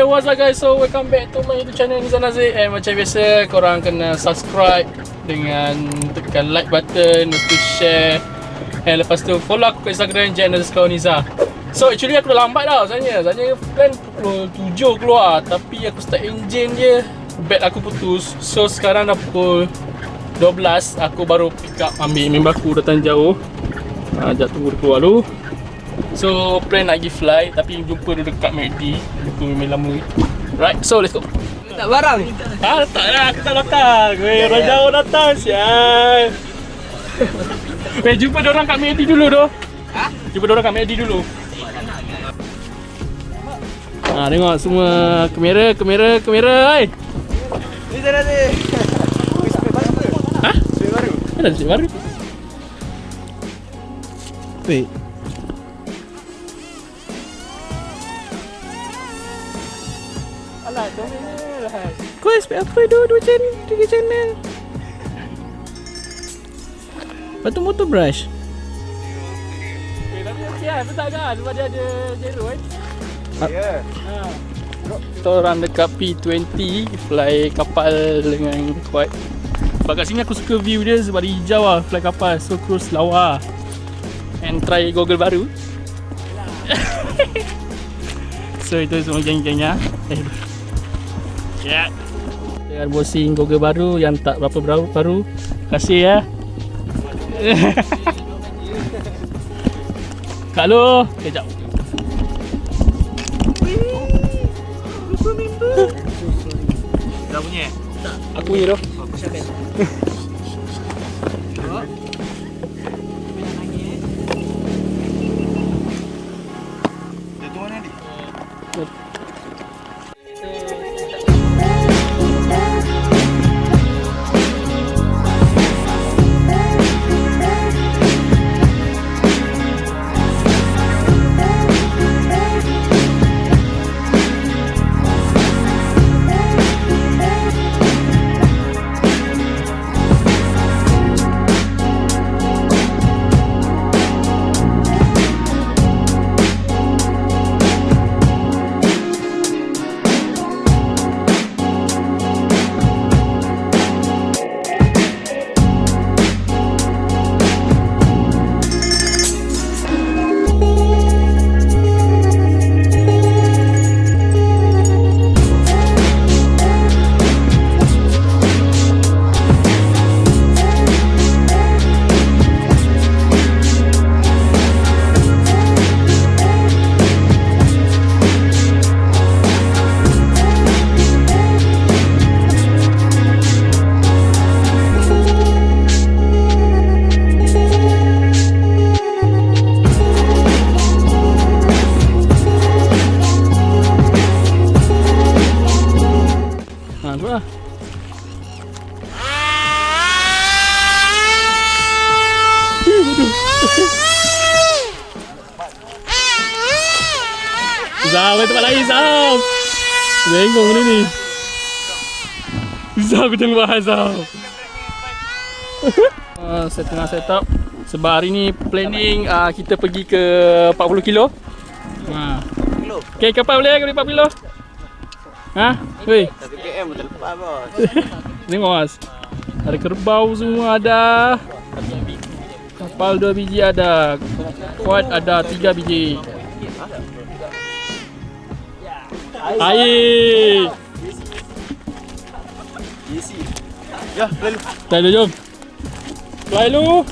what's up guys? So welcome back to my YouTube channel Nizam Nazik. And macam biasa, korang kena subscribe dengan tekan like button, lepas tu share, and lepas tu follow aku kat Instagram @Nizam. So actually aku dah lambat tau sebenarnya. Sebenarnya plan pukul 7 keluar, tapi aku start engine je, bat aku putus. So sekarang dah pukul 12, aku baru pick up ambil member aku datang jauh. Sekejap tunggu dia keluar dulu. So plan nak pergi fly, tapi jumpa dia dekat McD. Jumpa memang lama. Right, so let's go. Tak barang? Tak lah, aku tak belakang. Orang jauh datang sial. Jumpa diorang kat McD dulu doh. Jumpa diorang kat McD dulu. Tengok semua kamera. Ni sana ni. Spek baru ke? Spek baru. Ada spek baru. Wait. Alah, channel lah. Kau spek apa dua channel, 3 channel. Lepas tu motor brush. Tapi okey lah, betul kan? Sebab dia ada zero kan? Ya. Kita orang dekat P20, fly kapal dengan kuat. Sebab kat sini aku suka view dia sebab dia hijau lah, fly kapal. So cruise lawa and try Goggle baru. So itu semua geng-gengnya. Ya. Dengan bosing Goggle baru yang tak berapa baru. Terima kasih ya. Kak Lu, kejap. Dah punya? Tak, aku punya tu. Aku siapkan. Dia tu mana ni? Zam, tempat lain Zam. Bengong ni. Zam, aku tengok bahas Zam. Saya tengah set up. Sebab hari ni planning kita pergi ke 40 kilo. Okay, kapal boleh ke 40 kilo? Weh. 1 km terlepas bos. Tengok mas. Ada kerbau semua ada. Kapal 2 biji ada. Quad ada 3 biji. Air. Ya, lalu. Fly dulu, jom. Fly dulu.